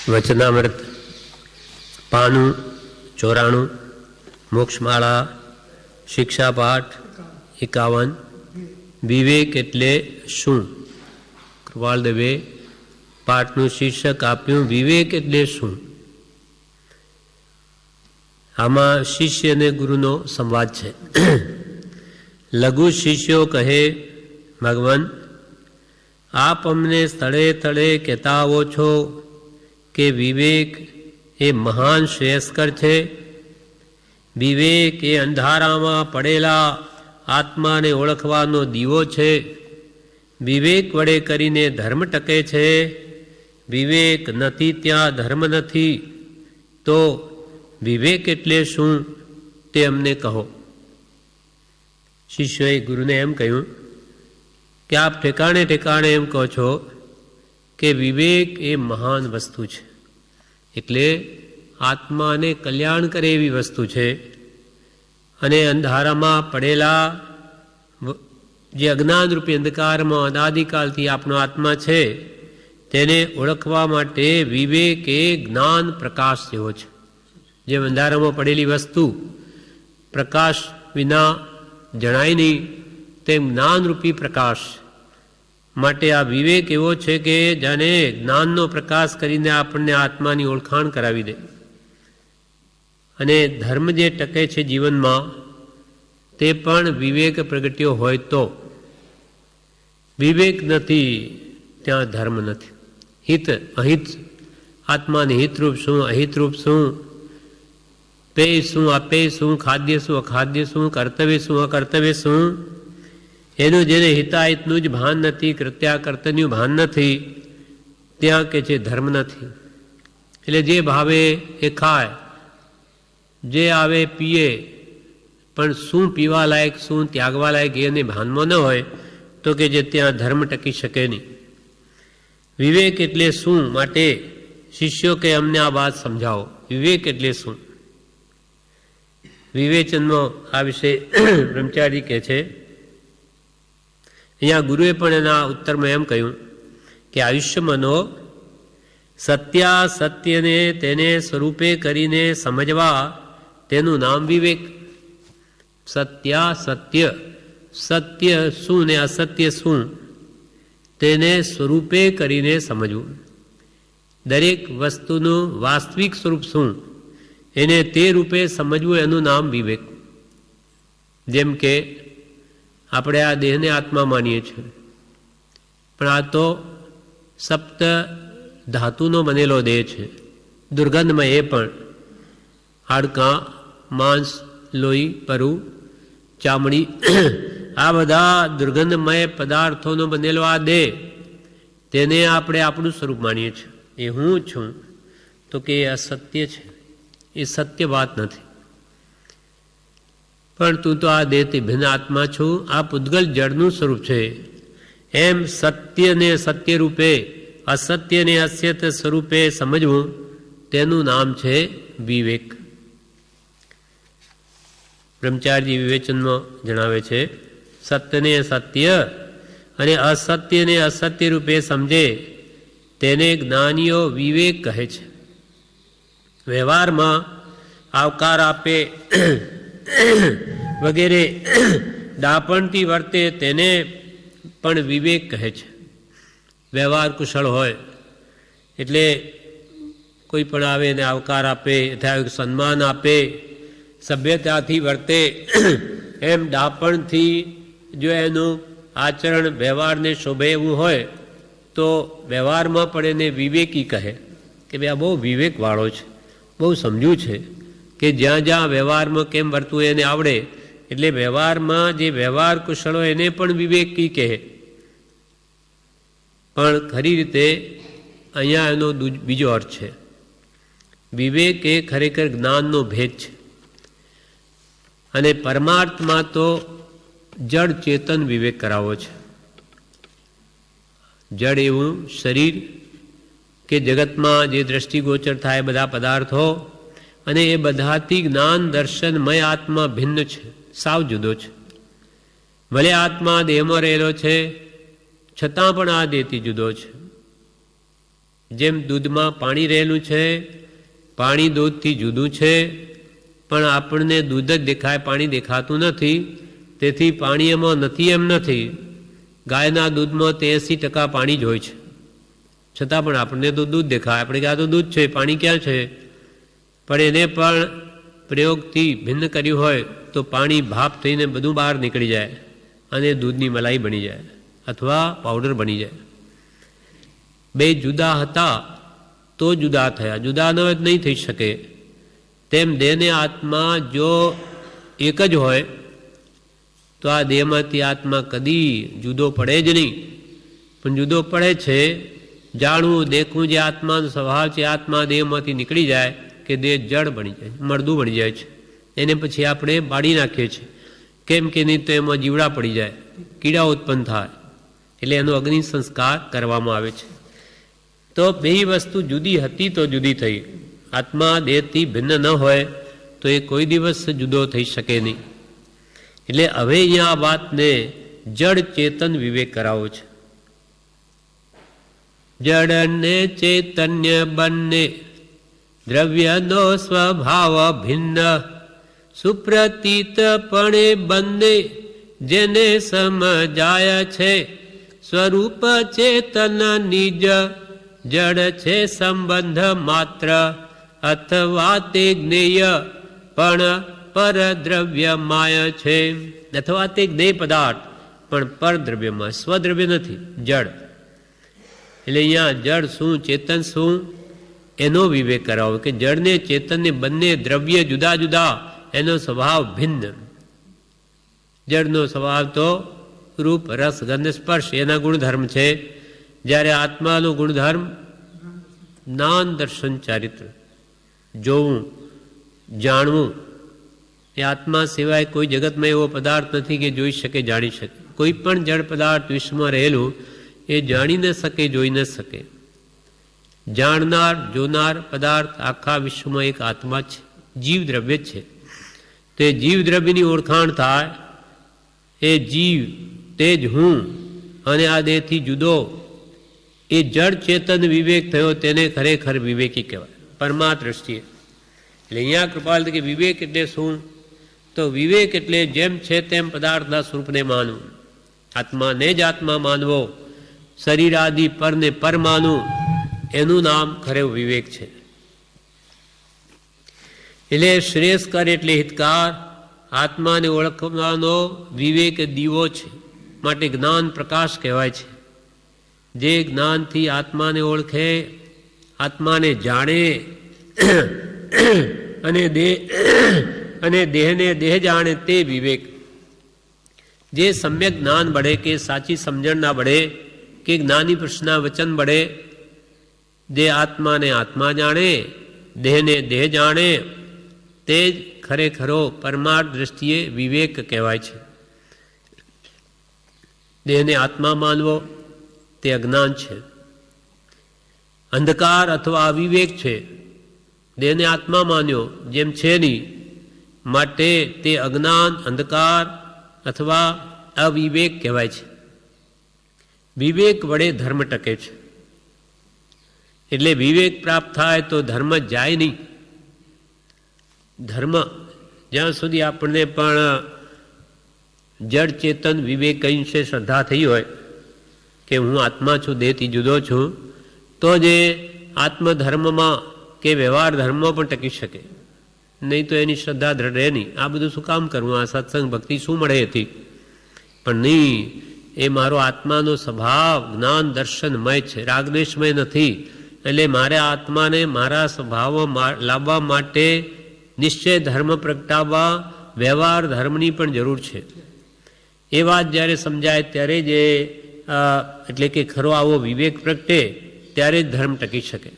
વચનામૃત 94, મોક્ષમાળા, શિક્ષાપાઠ 51, વિવેક એટલે શું? કૃપાલ દવે પાઠનું શીર્ષક આપ્યું વિવેક એટલે શું. આમાં શિષ્ય અને ગુરુનો સંવાદ છે. લઘુ શિષ્યો કહે, ભગવાન આપ અમને સ્થળે સ્થળે કહેતા આવો છો કે વિવેક એ મહાન શ્રેયસ્કર છે. વિવેક એ અંધારામાં પડેલા આત્માને ઓળખવાનો દીવો છે. વિવેક વડે કરીને ધર્મ ટકે છે. વિવેક નથી ત્યાં ધર્મ નથી. તો વિવેક એટલે શું તે અમને કહો. શિષ્યોએ ગુરુને એમ કહ્યું કે આપ ઠેકાણે ઠેકાણે એમ કહો છો કે વિવેક એ મહાન વસ્તુ છે, એટલે આત્માને કલ્યાણ કરે એવી વસ્તુ છે. અને અંધારામાં પડેલા જે અજ્ઞાનરૂપી અંધકારમાં અનાદિકાલથી આપણો આત્મા છે તેને ઓળખવા માટે વિવેક એ જ્ઞાન પ્રકાશ જેવો છે. જેમ અંધારામાં પડેલી વસ્તુ પ્રકાશ વિના જણાય નહીં, તેમ જ્ઞાનરૂપી પ્રકાશ માટે આ વિવેક એવો છે કે જાણે જ્ઞાનનો પ્રકાશ કરીને આપણને આત્માની ઓળખાણ કરાવી દે. અને ધર્મ જે ટકે છે જીવનમાં તે પણ વિવેક પ્રગટ્યો હોય તો. વિવેક નથી ત્યાં ધર્મ નથી. હિત અહિત, આત્માને હિતરૂપ શું અહિતરૂપ શું, પેય શું અપેય શું, ખાદ્ય શું અખાદ્ય શું, કર્તવ્ય શું અકર્તવ્ય શું, એનું જેને હિતાહિતનું જ ભાન નથી, કૃત્યાકર્તનું ભાન નથી, ત્યાં કે છે ધર્મ નથી. એટલે જે ભાવે એ ખાય, જે આવે પીએ, પણ શું પીવા લાયક શું ત્યાગવા લાયક એને ભાનમાં ન હોય તો કે જે ત્યાં ધર્મ ટકી શકે નહીં. વિવેક એટલે શું માટે શિષ્યો કે અમને આ વાત સમજાવો. વિવેક એટલે શું? વિવેચનમાં આ વિશે બ્રહ્મચારી કહે છે. અહીંયા ગુરુએ પણ એના ઉત્તરમાં એમ કહ્યું કે આયુષ્યમાંનો સત્યાસત્યને તેને સ્વરૂપે કરીને સમજવા તેનું નામ વિવેક. સત્યાસત્ય, સત્ય શું ને અસત્ય શું તેને સ્વરૂપે કરીને સમજવું. દરેક વસ્તુનું વાસ્તવિક સ્વરૂપ શું એને તે રૂપે સમજવું, એનું નામ વિવેક. જેમ કે આપણે આ દેહને આત્મા માનીએ છીએ, પણ આ તો સપ્ત ધાતુનો બનેલો દેહ છે. દુર્ગંધમય એ પણ હાડકાં, માંસ, લોહી, પરુ, ચામડી, આ બધા દુર્ગંધમય પદાર્થોનો બનેલો આ દેહ, તેને આપણે આપણું સ્વરૂપ માનીએ છીએ. એ હું છું તો કે એ અસત્ય છે, એ સત્ય વાત નથી. પણ તું તો આ દેહથી ભિન્ન આત્મા છું, આ પૂતગલ જળનું સ્વરૂપ છે. એમ સત્યને સત્ય રૂપે, અસત્યને અસત્ય સ્વરૂપે સમજવું તેનું નામ છે વિવેક. બ્રહ્મચારી વિવેચનમાં જણાવે છે, સત્યને સત્ય અને અસત્યને અસત્ય રૂપે સમજે તેને જ્ઞાનીઓ વિવેક કહે છે. વ્યવહારમાં આવકાર આપે વગેરે ડાપણથી વર્તે તેને પણ વિવેક કહે છે. વ્યવહાર કુશળ હોય એટલે કોઈ પણ આવે એને આવકાર આપે, યથાયોગ્ય સન્માન આપે, સભ્યતાથી વર્તે. એમ ડાપણથી જો એનું આચરણ વ્યવહારને શોભે એવું હોય તો વ્યવહારમાં પણ એને વિવેકી કહે કે ભાઈ આ બહુ વિવેકવાળો છે, બહુ સમજ્યું છે કે જ્યાં જ્યાં વ્યવહારમાં કેમ વર્તવું એને આવડે. એટલે વ્યવહારમાં જે વ્યવહાર કુશળો એને પણ વિવેકી કહે. પણ ખરી રીતે અહીંયા એનો બીજો અર્થ છે. વિવેક એ ખરેખર જ્ઞાનનો ભેદ છે. અને પરમાર્થમાં તો જડ ચેતન વિવેક કરાવો છે. જડ એવું શરીર કે જગતમાં જે દ્રષ્ટિગોચર થાય બધા પદાર્થો, અને એ બધાથી જ્ઞાન દર્શનમય આત્મા ભિન્ન છે, સાવ જુદો છે. ભલે આત્મા દેહમાં રહેલો છે છતાં પણ આ દેહથી જુદો છે. જેમ દૂધમાં પાણી રહેલું છે, પાણી દૂધથી જુદું છે, પણ આપણને દૂધ જ દેખાય, પાણી દેખાતું નથી. તેથી પાણી એમાં નથી એમ નથી. ગાયના દૂધમાં 83% પાણી જ હોય છે, છતાં પણ આપણને તો દૂધ દેખાય. આપણે કે આ તો દૂધ છે, પાણી ક્યાં છે? પણ એને પણ પ્રયોગથી ભિન્ન કર્યું હોય તો પાણી ભાપ થઈને બધું બહાર નીકળી જાય અને દૂધની મલાઈ બની જાય અથવા પાવડર બની જાય. બે જુદા હતા તો જુદા થયા, જુદા ન હોય નહીં થઈ શકે. તેમ દેહને આત્મા જો એક જ હોય તો આ દેહમાંથી આત્મા કદી જુદો પડે જ નહીં. પણ જુદો પડે છે, જાણવું દેખવું જે આત્માનો સ્વભાવ છે, આત્મા દેહમાંથી નીકળી જાય કે દેહ જડ બની જાય, મરદું બની જાય છે. એને પછી આપણે બાળી નાખીએ છીએ. કેમ કે નહીં તો એમાં જીવડા પડી જાય, કીડા ઉત્પન્ન થાય, એટલે એનો અગ્નિ સંસ્કાર કરવામાં આવે છે. તો બે વસ્તુ જુદી હતી તો જુદી થઈ. આત્મા દેહથી ભિન્ન ન હોય તો એ કોઈ દિવસ જુદો થઈ શકે નહીં. એટલે હવે અહીંયા આ વાતને જડ ચેતન વિવેક કરાવો છે. જડ ને ચૈતન્ય બંને દ્રવ્યનો સ્વભાવ ભિન્ન, સુપ્રતીતપણે બંને જેને સમજાય છે. સ્વરૂપ ચેતન નિજ જડ છે સંબંધ માત્ર, અથવા તે જ્ઞેય પણ પરદ્રવ્ય માય છે. અથવા તે જ્ઞેય પદાર્થ પણ પરદ્રવ્યમાં, સ્વદ્રવ્ય નથી, જડ. એટલે અહીંયા જડ શું ચેતન શું એનો વિવેક કરાવો કે જડને ચેતનને બંને દ્રવ્ય જુદા જુદા, એનો સ્વભાવ ભિન્ન. જડનો સ્વભાવ તો રૂપ રસ ગંધ સ્પર્શ એના ગુણધર્મ છે, જ્યારે આત્માનો ગુણધર્મ જ્ઞાન દર્શન ચારિત્ર, જોવું જાણવું. એ આત્મા સિવાય કોઈ જગતમાં એવો પદાર્થ નથી કે જોઈ શકે જાણી શકે. કોઈ પણ જડ પદાર્થ વિશ્વમાં રહેલું એ જાણી ન શકે, જોઈ ન શકે. જાણનાર જોનાર પદાર્થ આખા વિશ્વમાં એક આત્મા છે, જીવ દ્રવ્ય છે. તે જીવ દ્રવ્યની ઓળખાણ થાય, એ જીવ તે જ હું અને આ દેહથી જુદો, એ જડ ચેતન વિવેક થયો, તેને ખરેખર વિવેકી કહેવાય પરમા દ્રષ્ટિએ. એટલે અહીંયા કૃપાલ કે વિવેક એટલે શું? તો વિવેક એટલે જેમ છે તેમ પદાર્થના સ્વરૂપને માનવું, આત્માને જ આત્મા માનવો, શરીર આદિ પરને પર માનવું, એનું નામ ખરે વિવેક છે. એટલે શ્રેષ્ઠકર એટલે હિતકાર, આત્માને ઓળખવાનો વિવેક દીવો છે, માટે જ્ઞાન પ્રકાશ કહેવાય છે. જે જ્ઞાનથી આત્માને ઓળખે, આત્માને જાણે અને દેહને દેહ જાણે તે વિવેક. જે સમ્યક જ્ઞાન બળે કે સાચી સમજણ ના બળે કે જ્ઞાની પુરુષના વચન બળે, જે આત્માને આત્મા જાણે, દેહને દેહ જાણે, તે જ ખરેખરો પરમાર્થ દ્રષ્ટિએ વિવેક કહેવાય છે. દેહને આત્મા માનવો તે અજ્ઞાન છે, અંધકાર અથવા અવિવેક છે. દેહને આત્મા માન્યો જેમ છે નહીં, માટે તે અજ્ઞાન, અંધકાર અથવા અવિવેક કહેવાય છે. વિવેક વડે ધર્મ ટકે છે. એટલે વિવેક પ્રાપ્ત થાય તો ધર્મ જાય નહીં. ધર્મ જ્યાં સુધી આપણને પણ જડ ચેતન વિવેક કઈ છે શ્રદ્ધા થઈ હોય કે હું આત્મા છું, દેહથી જુદો છું, તો જ આત્મધર્મમાં કે વ્યવહાર ધર્મમાં પણ ટકી શકે. નહીં તો એની શ્રદ્ધા દ્રઢ રહે નહીં. આ બધું શું કામ કરવું? આ સત્સંગ ભક્તિ શું મળે એથી? પણ નહીં, એ મારો આત્માનો સ્વભાવ જ્ઞાન દર્શનમય છે, રાગદ્વેષમય નથી. એટલે મારે આત્માને મારા સ્વભાવમાં લાવવા માટે નિશ્ચય ધર્મ પ્રગટાવવા વ્યવહાર ધર્મની પણ જરૂર છે. એ વાત જ્યારે સમજાય ત્યારે જ એટલે કે ખરો આવો વિવેક પ્રગટે, ત્યારે જ ધર્મ ટકી શકે.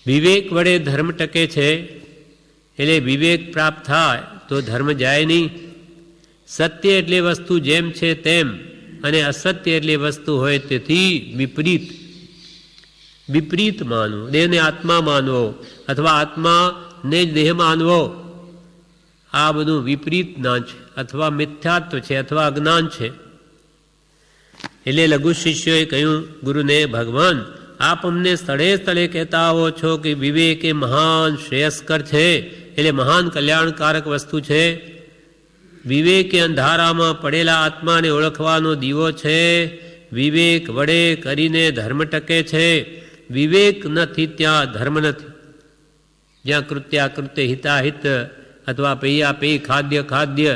વિવેક વડે ધર્મ ટકે છે. એટલે વિવેક પ્રાપ્ત થાય તો ધર્મ જાય નહીં. સત્ય એટલે વસ્તુ જેમ છે તેમ, અને અસત્ય એટલે વસ્તુ હોય તેથી વિપરીત. વિપરીત માનવું, દેહને આત્મા માનવો અથવા આત્માને જ દેહ માનવો, આ બધું વિપરીત જ્ઞાન છે, અથવા મિથ્યાત્વ છે, અથવા અજ્ઞાન છે. એટલે લઘુ શિષ્યોએ કહ્યું ગુરુને, ભગવાન આપ અમને સ્થળે સ્થળે કહેતા આવો છો કે વિવેક એ મહાન શ્રેયસ્કર છે, એટલે મહાન કલ્યાણકારક વસ્તુ છે. વિવેક એ અંધારામાં પડેલા આત્માને ઓળખવાનો દીવો છે. વિવેક વડે કરીને ધર્મ ટકે છે. વિવેક નથી ત્યાં ધર્મ નથી. જ્યાં કૃત્યાકૃત્ય હિતાહિત અથવા પૈયાપેય ખાદ્ય ખાદ્ય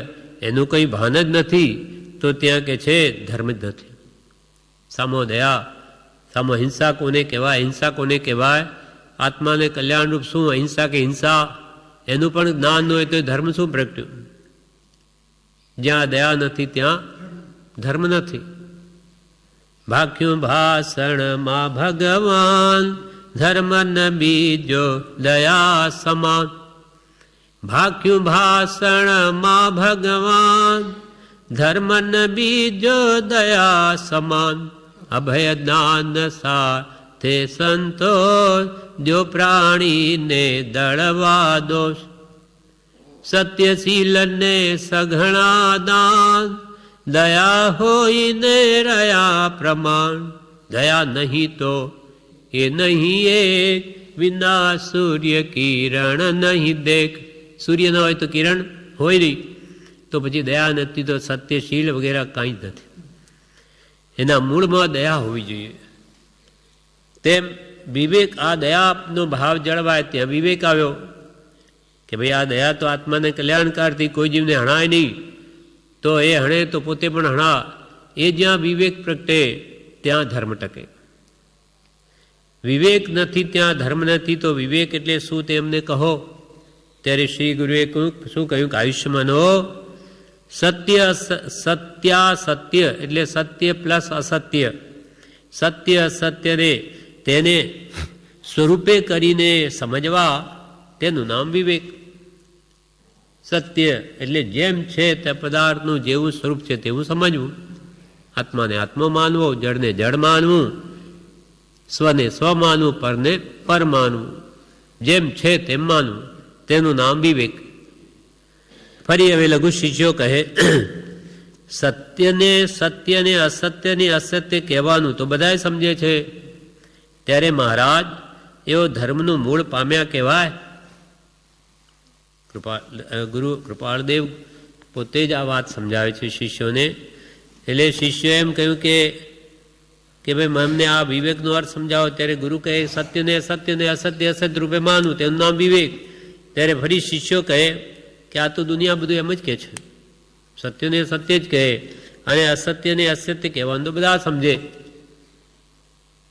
એનું કંઈ ભાન જ નથી, તો ત્યાં કે છે ધર્મ જ નથી. સામો દયા, સામો હિંસા કોને કહેવાય? હિંસા કોને કહેવાય? આત્માને કલ્યાણરૂપ શું અહિંસા કે હિંસા, એનું પણ જ્ઞાન ન હોય તો ધર્મ શું પ્રગટ્યું? જ્યાં દયા નથી ત્યાં ધર્મ નથી. ભાખ્યું ભાષણમાં ભગવાન, ધર્મ ન બીજો દયા સમાન. ભાખ્યું ભાષણમાં ભગવાન, ધર્મ ન બીજો દયા સમાન. અભય જ્ઞાન સાથે સંતોષ, જો પ્રાણીને દળવા દોષ. સત્યશીલ ને સઘળા દાન, દયા હોઈને રહ્યા પ્રમાણ. દયા નહીં તો એ નહીં એક, વિના સૂર્ય કિરણ નહીં દેખ. સૂર્ય ન હોય તો કિરણ હોય નહીં, તો પછી દયા નથી તો સત્યશીલ વગેરે કાંઈ જ નથી. એના મૂળમાં દયા હોવી જોઈએ. તેમ વિવેક, આ દયાનો ભાવ જળવાય ત્યાં વિવેક આવ્યો કે ભાઈ આ દયા તો આત્માને કલ્યાણકારથી કોઈ જીવને હણાય નહીં, તો એ હણે તો પોતે પણ હણા. એ જ્યાં વિવેક પ્રગટે ત્યાં ધર્મ ટકે. વિવેક નથી ત્યાં ધર્મ નથી, તો વિવેક એટલે શું તે એમને કહો. ત્યારે શ્રી ગુરુએ શું કહ્યું કે આયુષ્યમાનો સત્ય સત્યાસત્ય એટલે સત્ય પ્લસ અસત્ય. સત્ય અસત્યને તેને સ્વરૂપે કરીને સમજવા, તેનું નામ વિવેક. સત્ય એટલે જેમ છે તે પદાર્થનું જેવું સ્વરૂપ છે તેવું સમજવું. આત્માને આત્મા માનવો, જળને જળ માનવું, સ્વને સ્વ માનવું, પરને પર માનવું. જેમ છે તેમ માનવું, તેનું નામ વિવેક. ફરી હવે લઘુ શિષ્યો કહે સત્યને સત્યને અસત્યને અસત્ય કહેવાનું તો બધાય સમજે છે. ત્યારે મહારાજ એવો ધર્મનું મૂળ પામ્યા કહેવાય. ગુરુ કૃપાળદેવ પોતે જ આ વાત સમજાવે છે શિષ્યોને. એટલે શિષ્યોએ એમ કહ્યું કે ભાઈ અમને આ વિવેકનો અર્થ સમજાવો. ત્યારે ગુરુ કહે સત્યને અસત્ય અસત્ય રૂપે માનવું, તેનું નામ વિવેક. ત્યારે ફરી શિષ્યો કહે કે આ તો દુનિયા બધું એમ જ કહે છે, સત્યને સત્ય જ કહે અને અસત્યને અસત્ય કહેવાનું તો બધા સમજે.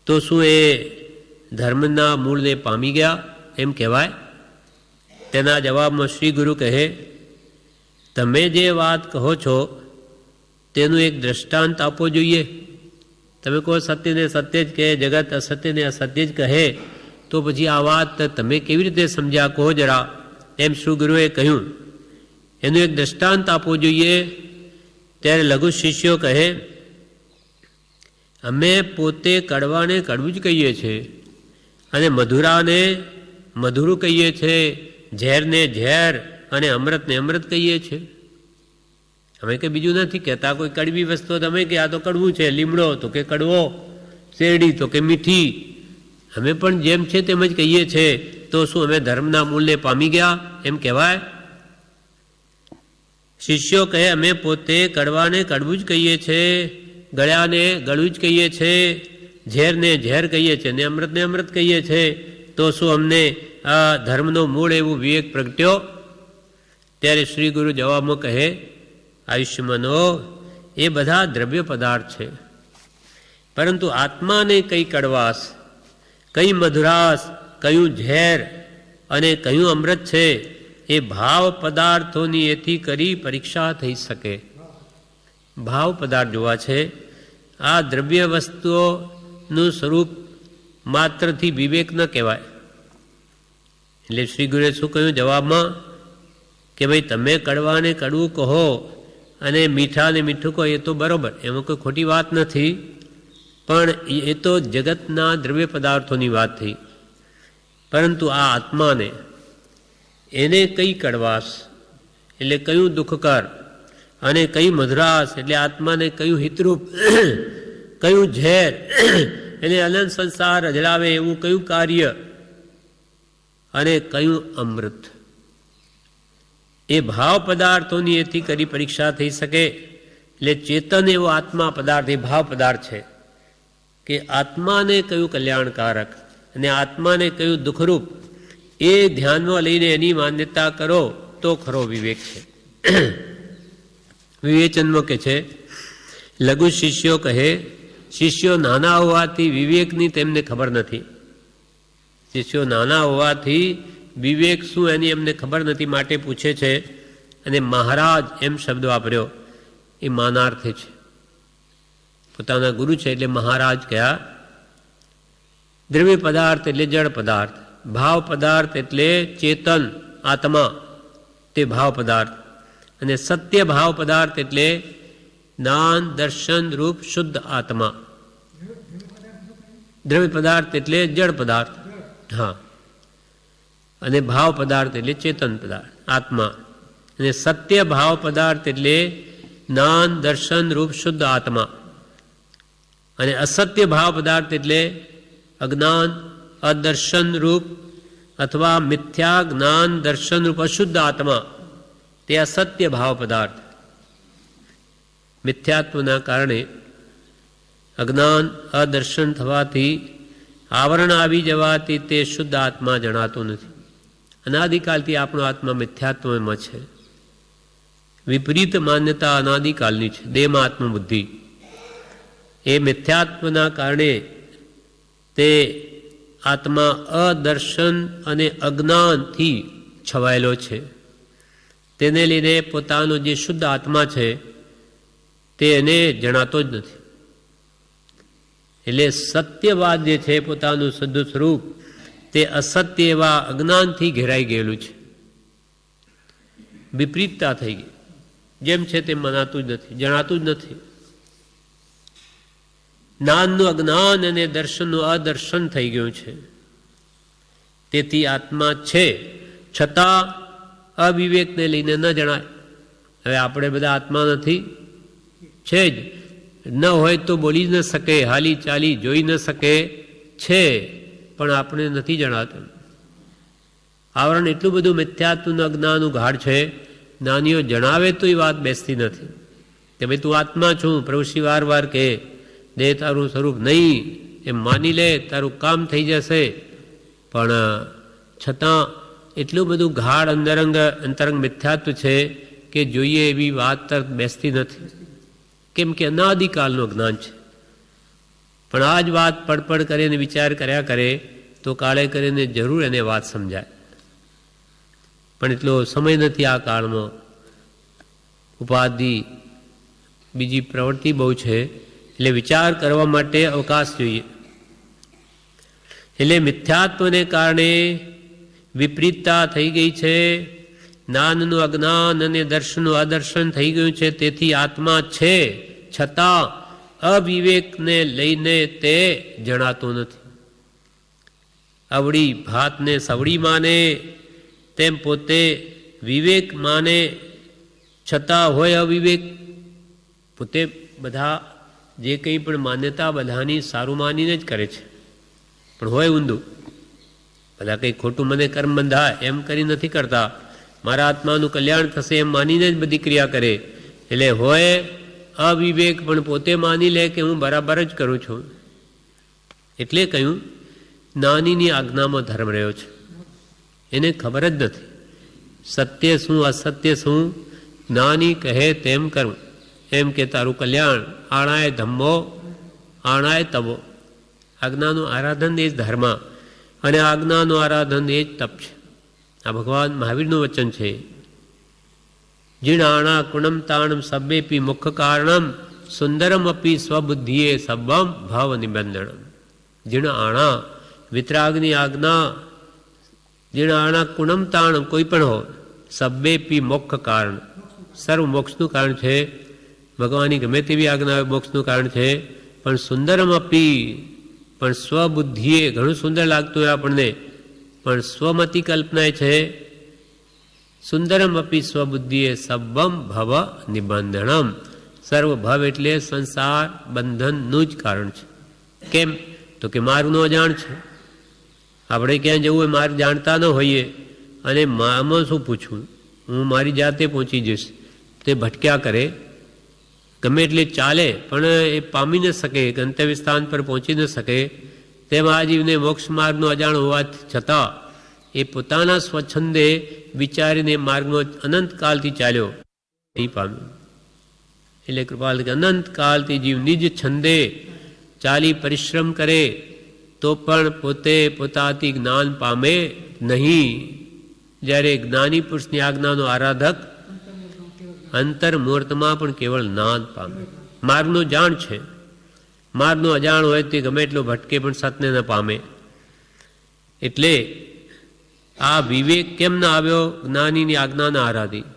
તો શું એ ધર્મના મૂળને પામી ગયા એમ કહેવાય? તેના જવાબમાં શ્રી ગુરુ કહે તમે જે વાત કહો છો તેનું એક દ્રષ્ટાંત આપવો જોઈએ. તમે કહો સત્યને સત્ય જ કહે, જગત અસત્યને અસત્ય જ કહે, તો પછી આ વાત તમે કેવી રીતે સમજ્યા કહો જરા. એમ શ્રી ગુરુએ કહ્યું એનું એક દ્રષ્ટાંત આપવું જોઈએ. ત્યારે લઘુ શિષ્યો કહે અમે પોતે કડવાને કડવું જ કહીએ છીએ, અને મધુરાને મધુરું કહીએ છીએ, ઝેરને ઝેર અને અમૃતને અમૃત કહીએ છીએ. અમે કંઈ બીજું નથી કહેતા. કોઈ કડવી વસ્તુ તમે કે આ તો કડવું છે, લીમડો તો કે કડવો, શેરડી તો કે મીઠી. અમે પણ જેમ છે તેમ જ કહીએ છીએ. તો શું અમે ધર્મના મૂળને પામી ગયા એમ કહેવાય? શિષ્યો કહે અમે પોતે કડવાને કડવું જ કહીએ છીએ, ગળ્યાને ગળું જ કહીએ છીએ, ઝેરને ઝેર કહીએ છીએ ને અમૃતને અમૃત કહીએ છીએ. તો શું અમને આ ધર્મનો મૂળ એવું વિવેક પ્રગટ્યો? ત્યારે શ્રી ગુરુ જવાબમાં કહે આયુષ્યમાનો એ બધા દ્રવ્ય પદાર્થ છે, પરંતુ આત્માને કઈ કડવાશ, કઈ મધુરાશ, કયું ઝેર અને કયું અમૃત છે એ ભાવ પદાર્થોની એથી કરી પરીક્ષા થઈ શકે. ભાવ પદાર્થ જોવા છે. આ દ્રવ્ય વસ્તુઓનું સ્વરૂપ માત્રથી વિવેક ન કહેવાય. એટલે શ્રી ગુરુએ શું કહ્યું જવાબમાં કે ભાઈ તમે કડવાને કડવું કહો અને મીઠાને મીઠું કહો એ તો બરાબર, એમાં કોઈ ખોટી વાત નથી, પણ એ તો જગતના દ્રવ્ય પદાર્થોની વાત થઈ. પરંતુ આ આત્માને એને કઈ કડવાશ એટલે કયું દુઃખકર અને કઈ મધુરાશ એટલે આત્માને કયું હિતરૂપ કયું ઝેર એને અનંત સંસાર અજડાવે એવું કયું કાર્ય અને કયું અમૃત. એ ભાવ પદાર્થોની એથી કરી પરીક્ષા થઈ શકે. એટલે ચેતન એવો આત્મા પદાર્થ એ ભાવ પદાર્થ છે કે આત્માને કયું કલ્યાણકારક અને આત્માને કયું દુઃખરૂપ એ ધ્યાનમાં લઈને એની માન્યતા કરો તો ખરો વિવેક છે. વિવેચનમાં કે છે, લઘુ શિષ્યો કહે, શિષ્યો નાના હોવાથી વિવેકની તેમને ખબર નથી. શિષ્યો નાના હોવાથી વિવેક શું એની એમને ખબર નથી, માટે પૂછે છે. અને મહારાજ એમ શબ્દ વાપર્યો એ માનાર્થે છે. પોતાના ગુરુ છે એટલે મહારાજ કયા. દ્રવ્ય પદાર્થ એટલે જળ પદાર્થ, ભાવ પદાર્થ એટલે ચેતન આત્મા તે ભાવ પદાર્થ, અને સત્ય ભાવ પદાર્થ એટલે જ્ઞાન દર્શન રૂપ શુદ્ધ આત્મા. દ્રવ્ય પદાર્થ એટલે જળ પદાર્થ, હા, અને ભાવ પદાર્થ એટલે ચેતન પદાર્થ આત્મા, અને સત્ય ભાવ પદાર્થ એટલે જ્ઞાન દર્શન રૂપ શુદ્ધ આત્મા, અને અસત્ય ભાવ પદાર્થ એટલે અજ્ઞાન અદર્શન રૂપ અથવા મિથ્યા જ્ઞાન દર્શન રૂપ અશુદ્ધ આત્મા તે અસત્ય ભાવ પદાર્થ. મિથ્યાત્વના કારણે અજ્ઞાન અદર્શન થવાથી આવરણ આવી જવાથી તે શુદ્ધ આત્મા જણાતો નથી. અનાદિકાલથી આપણો આત્મા મિથ્યાત્વમાં છે. વિપરીત માન્યતા અનાદિકાલની છે, દેહમાં આત્મબુદ્ધિ. એ મિથ્યાત્વના કારણે તે આત્મા અદર્શન અને અજ્ઞાનથી છવાયેલો છે. તેને લઈને પોતાનો જે શુદ્ધ આત્મા છે તે એને જણાતો જ નથી. એટલે સત્યવાદ જે છે પોતાનું શુદ્ધ સ્વરૂપ તે અસત્ય એવા અજ્ઞાનથી ઘેરાઈ ગયેલું છે. વિપરીતતા થઈ ગઈ, જેમ છે તેમ મનાતું જ નથી, જણાતું જ નથી. જ્ઞાનનું અજ્ઞાન અને દર્શનનું અદર્શન થઈ ગયું છે. તેથી આત્મા છે છતાં અવિવેકને લઈને ન જણાય. હવે આપણે બધા આત્મા નથી, છે જ ન હોય તો બોલી ન શકે, હાલી ચાલી જોઈ ન શકે, છે પણ આપણે નથી જણાતું. આવરણ એટલું બધું મિથ્યાત્વનું અજ્ઞાનનું ગાઢ છે, જ્ઞાનીઓ જણાવે તો એ વાત બેસતી નથી કે ભાઈ તું આત્મા છું. પ્રભુશ્રી વાર વાર કહે દેહ તારું સ્વરૂપ નહીં એમ માની લે, તારું કામ થઈ જશે. પણ છતાં એટલું બધું ગાઢ અંતરંગ મિથ્યાત્વ છે કે જોઈએ એવી વાત તરફ બેસતી નથી, કેમ કે અનાદિકાલનું જ્ઞાન છે. પણ આ જ વાત પડપડ કરીને વિચાર કર્યા કરે તો કાળે કરીને જરૂર એને વાત સમજાય. પણ એટલો સમય નથી આ કાળમાં. ઉપાધિ બીજી પ્રવૃત્તિ બહુ છે, એટલે વિચાર કરવા માટે અવકાશ જોઈએ. એટલે મિથ્યાત્વને કારણે વિપરીતતા થઈ ગઈ છે. જ્ઞાનનું અજ્ઞાન અને દર્શનનું અદર્શન થઈ ગયું છે. તેથી આત્મા છે છતાં અવિવેકને લઈને તે જણાતું નથી. અવળી ભાતને સવળી માને તેમ પોતે વિવેક માને છતાં હોય અવિવેક. પોતે બધા જે કંઈ પણ માન્યતા બધાની સારું માનીને જ કરે છે, પણ હોય ઊંધું. બધા કંઈ ખોટું મને કર્મ બંધાય એમ કરી નથી કરતા, મારા આત્માનું કલ્યાણ થશે એમ માનીને જ બધી ક્રિયા કરે. એટલે હોય અવિવેક, પણ પોતે માની લે કે હું બરાબર જ કરું છું. એટલે કહ્યું જ્ઞાનીની આજ્ઞામાં ધર્મ રહ્યો છે, એને ખબર જ નથી સત્ય શું અસત્ય શું. જ્ઞાની કહે તેમ કરું, એમ કે તારું કલ્યાણ. આણાય ધમ્મો આણાય તવો. આજ્ઞાનું આરાધન એ જ ધર્મ અને આજ્ઞાનું આરાધન એ જ તપ છે. આ ભગવાન મહાવીરનું વચન છે. જીણાણા કુણમ તાણમ સબ્બેપી મુખ કારણમ સુંદરમ અપી સ્વબુદ્ધિએ સબ્બમ ભાવ નિબંધનમ. જીણાણા વિતરાગની આજ્ઞા, જીણાણા કુણમ તાણમ કોઈ પણ હો, સબ્બેપી મોક્ષ કારણ, સર્વ મોક્ષનું કારણ છે. ભગવાનની ગમે તેવી આજ્ઞા મોક્ષનું કારણ છે. પણ સુંદરમ અપી, પણ સ્વબુદ્ધિએ ઘણું સુંદર લાગતું હોય આપણને, પણ સ્વમતી કલ્પના છે. સુંદરમ અપી સ્વબુદ્ધિએ સબ્બમ ભવ નિબંધનમ. સર્વભવ એટલે સંસાર બંધનનું જ કારણ છે. કેમ? તો કે માર્ગનું અજાણ છે. આપણે ક્યાં જવું હોય માર્ગ જાણતા ન હોઈએ અને આમાં શું પૂછવું, હું મારી જાતે પહોંચી જઈશ, તે ભટક્યા કરે, ગમે એટલે ચાલે પણ એ પામી ન શકે, ગંતવ્ય સ્થાન પર પહોંચી ન શકે. તેમ આ જીવને મોક્ષ માર્ગનો અજાણ હોવા છતાં એ પોતાના સ્વચ્છંદે વિચારીને માર્ગમાં અનંતકાલથી ચાલ્યો, નહીં પામ્યો. એટલે કૃપાલ કે અનંતકાલથી જીવ નિજ છંદે ચાલી પરિશ્રમ કરે તો પણ પોતે પોતાથી જ્ઞાન પામે નહીં. જ્યારે જ્ઞાની પુરુષની આજ્ઞાનો આરાધક અંતર મુહૂર્તમાં પણ કેવળ જ્ઞાન પામે. માર્ગનો જાણ છે, માર્ગનો અજાણ હોય તે ગમે એટલો ભટકે પણ સતને ન પામે. એટલે આ વિવેક કેમ ના આવ્યો? જ્ઞાનીની આજ્ઞાના આરાધી.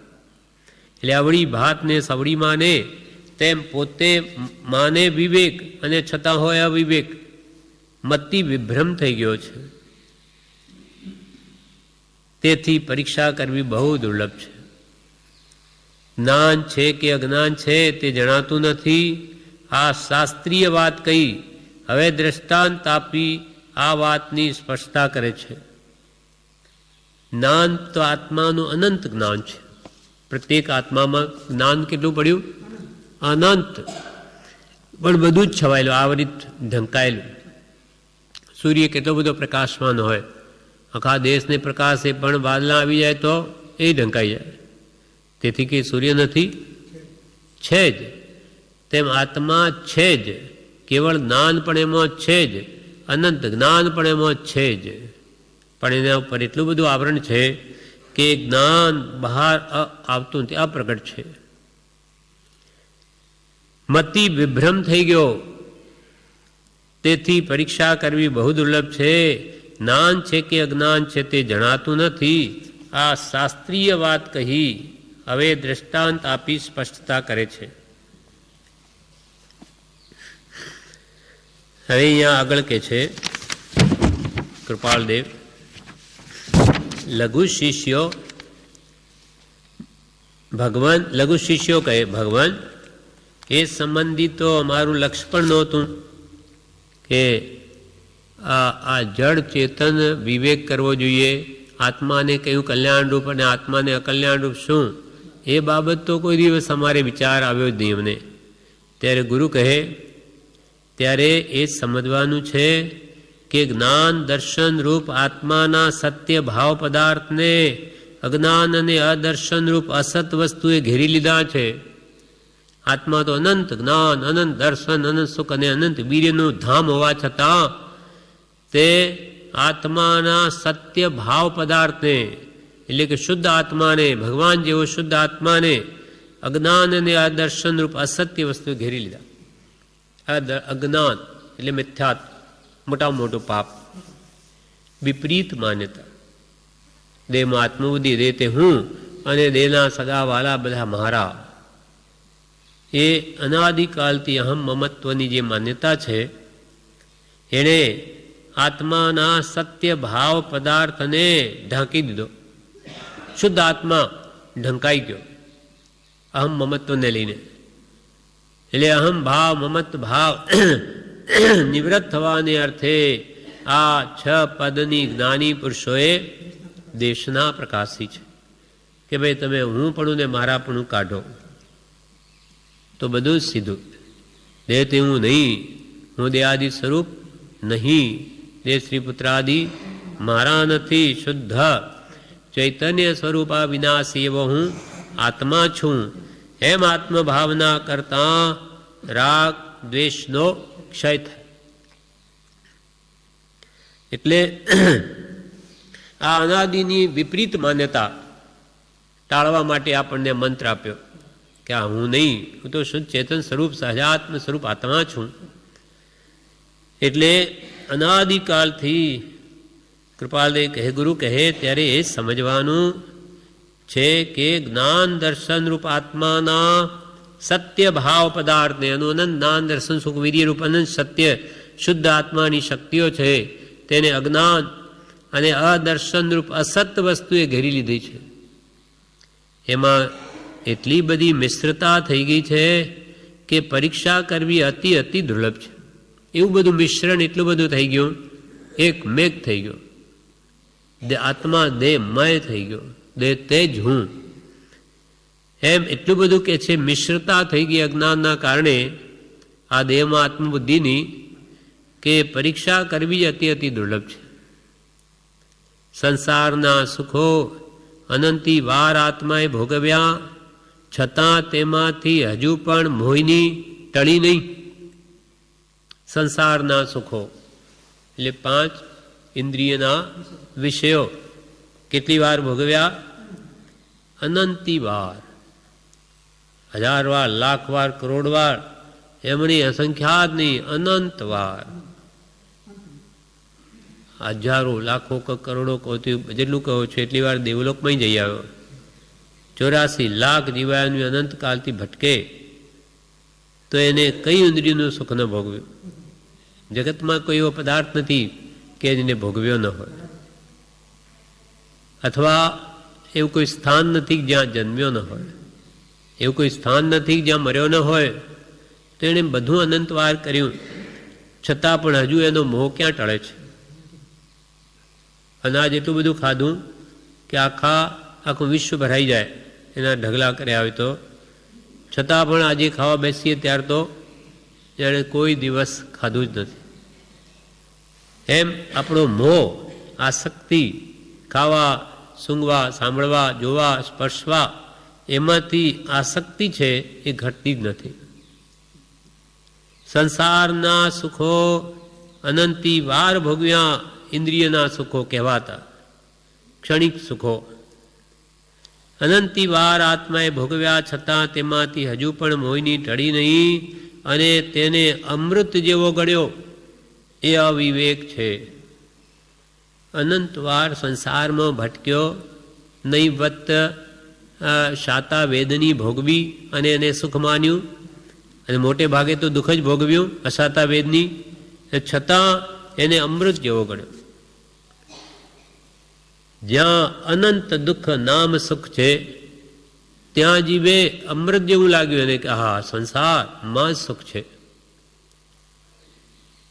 એટલે અવળી ભાતને સવળી માને તેમ પોતે માને વિવેક અને છતાં હોય અવિવેક. મતિ વિભ્રમ થઈ ગયો છે. તેથી પરીક્ષા કરવી બહુ દુર્લભ છે. જ્ઞાન છે કે અજ્ઞાન છે તે જણાતું નથી. આ શાસ્ત્રીય વાત કહી હવે દ્રષ્ટાંત આપી આ વાતની સ્પષ્ટતા કરે છે. જ્ઞાન તો આત્માનું અનંત જ્ઞાન છે. પ્રત્યેક આત્મામાં જ્ઞાન કેટલું પડ્યું? અનંત. પણ બધું જ છવાયેલું, આવરિત, ઢંકાયેલું. સૂર્ય કેટલો બધો પ્રકાશમાન હોય, આખા દેશને પ્રકાશે, પણ વાદળા આવી જાય તો એ ઢંકાઈ જાય. તેથી કે સૂર્ય નથી, છે જ. તેમ આત્મા છે જ, કેવળ જ્ઞાન પણ એમાં છે જ, અનંત જ્ઞાન પણ એમાં છે જ. પણ એના ઉપર એટલું બધું આવરણ છે કે જ્ઞાન બહાર આવતું નથી, અપ્રગટ છે. મતિ વિભ્રમ થઈ ગયો. તેથી પરીક્ષા કરવી બહુ દુર્લભ છે. જ્ઞાન છે કે અજ્ઞાન છે તે જણાતું નથી. આ શાસ્ત્રીય વાત કહી હવે દ્રષ્ટાંત આપી સ્પષ્ટતા કરે છે. હવે અહીંયા આગળ કે છે કૃપાલદેવ, લઘુ શિષ્યો ભગવાન, લઘુ શિષ્યો કહે ભગવાન એ સંબંધી તો અમારું લક્ષ્ય પણ નહોતું કે આ જડ ચેતન વિવેક કરવો જોઈએ. આત્માને કયું કલ્યાણરૂપ અને આત્માને અકલ્યાણરૂપ શું, એ બાબત તો કોઈ દિવસ અમારે વિચાર આવ્યો જ નહીં અમને. ત્યારે ગુરુ કહે ત્યારે એ સમજવાનું છે કે જ્ઞાન દર્શન રૂપ આત્માના સત્ય ભાવ પદાર્થને અજ્ઞાન અને અદર્શન રૂપ અસત વસ્તુએ ઘેરી લીધા છે. આત્મા તો અનંત જ્ઞાન, અનંત દર્શન, અનંત સુખ અને અનંત વીર્યનું ધામ હોવા છતાં તે આત્માના સત્ય ભાવ પદાર્થને, એટલે કે શુદ્ધ આત્માને, ભગવાન જેવો શુદ્ધ આત્માને અજ્ઞાન અને અદર્શન રૂપ અસત્ય વસ્તુ ઘેરી લીધા. અજ્ઞાન એટલે મિથ્યાત્વ, મોટા મોટું પાપ, વિપરીત માન્યતા. દેહમાં આત્મબુદ્ધિ, દેહ તે હું અને દેહના સગાવાલા બધા મારા, એ અનાદિકાલથી અહમ મમત્વની જે માન્યતા છે એણે આત્માના સત્ય ભાવ પદાર્થને ઢાંકી દીધો. શુદ્ધ આત્મા ઢંકાઈ ગયો અહમ મમત્વને લઈને. એટલે અહમ ભાવ, મમત્વ ભાવ નિવૃત્ત થવાને અર્થે આ 6 પદની જ્ઞાની પુરુષોએ દેશના પ્રકાશી છે કે ભાઈ તમે હું પણ ને મારા પણ કાઢો તો બધું જ સીધું. દેહ તે હું નહીં, હું દેહાદિ સ્વરૂપ નહીં, દેહ શ્રી પુત્રાદિ મારા નથી, શુદ્ધ ચૈતન્ય સ્વરૂપા વિનાશી એવો હું આત્મા છું. એમ આત્મભાવના કરતા રાગ દ્વેષનો ક્ષય થાય. એટલે આ અનાદિની વિપરીત માન્યતા ટાળવા માટે આપણને મંત્ર આપ્યો કે આ હું નહીં, હું તો શુદ્ધ ચેતન સ્વરૂપ સહજાત્મ સ્વરૂપ આત્મા છું. એટલે અનાદિકાલથી કૃપાલદેવ કહે, ગુરુ કહે ત્યારે એ સમજવાનું છે કે જ્ઞાન દર્શન રૂપ આત્માના સત્ય ભાવ પદાર્થને અનંત જ્ઞાન દર્શન સુખ વીર્ય રૂપ અનંત સત્ય શુદ્ધ આત્માની શક્તિઓ છે તેને અજ્ઞાન અને અદર્શન રૂપ અસત વસ્તુએ ઘેરી લીધી છે. એમાં એટલી બધી મિશ્રતા થઈ ગઈ છે કે પરીક્ષા કરવી અતિ અતિ દુર્લભ છે. એવું બધું મિશ્રણ એટલું બધું થઈ ગયું, એક મેઘ થઈ ગયો, આત્મા દેહમય થઈ ગયો, દેહ તે જ હું, એમ એટલું બધું કે છે મિશ્રતા થઈ ગઈ અજ્ઞાનના કારણે આ દેહમાં આત્મબુદ્ધિની, કે પરીક્ષા કરવી અતિ અતિ દુર્લભ છે. સંસારના સુખો અનંતી વાર આત્માએ ભોગવ્યા છતાં તેમાંથી હજુ પણ મોહિની ટળી નહીં. સંસારના સુખો એટલે 5 ઇન્દ્રિયના વિષયો કેટલી વાર ભોગવ્યા? અનંતી વાર, 1000 વાર, લાખ વાર, કરોડ વાર, એમની અસંખ્યાત નહીં, અનંત વાર. હજારો, લાખો, કરોડો જેટલું કહો છો એટલી વાર દેવલોકમાં જઈ આવ્યો. 84 લાખ જીવાયુ અનંતકાલથી ભટકે તો એને કઈ ઇન્દ્રિયનું સુખ ન ભોગવ્યું? જગતમાં કોઈ એવો પદાર્થ નથી કે એને ભોગવ્યો ન હોય, અથવા એવું કોઈ સ્થાન નથી જ્યાં જન્મ્યો ન હોય, એવું કોઈ સ્થાન નથી જ્યાં મર્યો ન હોય. તો એણે બધું અનંતવાર કર્યું છતાં પણ હજુ એનો મોહ ક્યાં ટળે છે? અનાજ એટલું બધું ખાધું કે આખું વિશ્વ ભરાઈ જાય, એના ઢગલા કર્યા હોય તો, છતાં પણ આજે ખાવા બેસીએ ત્યાર તો જાણે કોઈ દિવસ ખાધું જ નથી. એમ આપણો મોહ, આસક્તિ, ખાવા, સૂંઘવા, સાંભળવા, જોવા, સ્પર્શવા, એમાંથી આસક્તિ છે એ ઘટતી જ નથી. સંસારના સુખો અનંતી વાર ભોગવ્યા ઇન્દ્રિયના સુખો કહેવાતા, ક્ષણિક સુખો અનંતી વાર આત્માએ ભોગવ્યા છતાં તેમાંથી હજુ પણ મોહિની ટળી નહીં, અને તેને અમૃત જેવો ગણ્યો, એ અવિવેક છે. અનંતવાર સંસારમાં ભટક્યો, નૈવત શાતા વેદની ભોગવી અને એને સુખ માન્યું, અને મોટે ભાગે તો દુઃખ જ ભોગવ્યું અશાતા વેદની, છતાં એને અમૃત જેવો ગણ્યો. જ્યાં અનંત દુઃખ નામ સુખ છે ત્યાં જીવે અમૃત જેવું લાગ્યું એને કે હા સંસારમાં સુખ છે.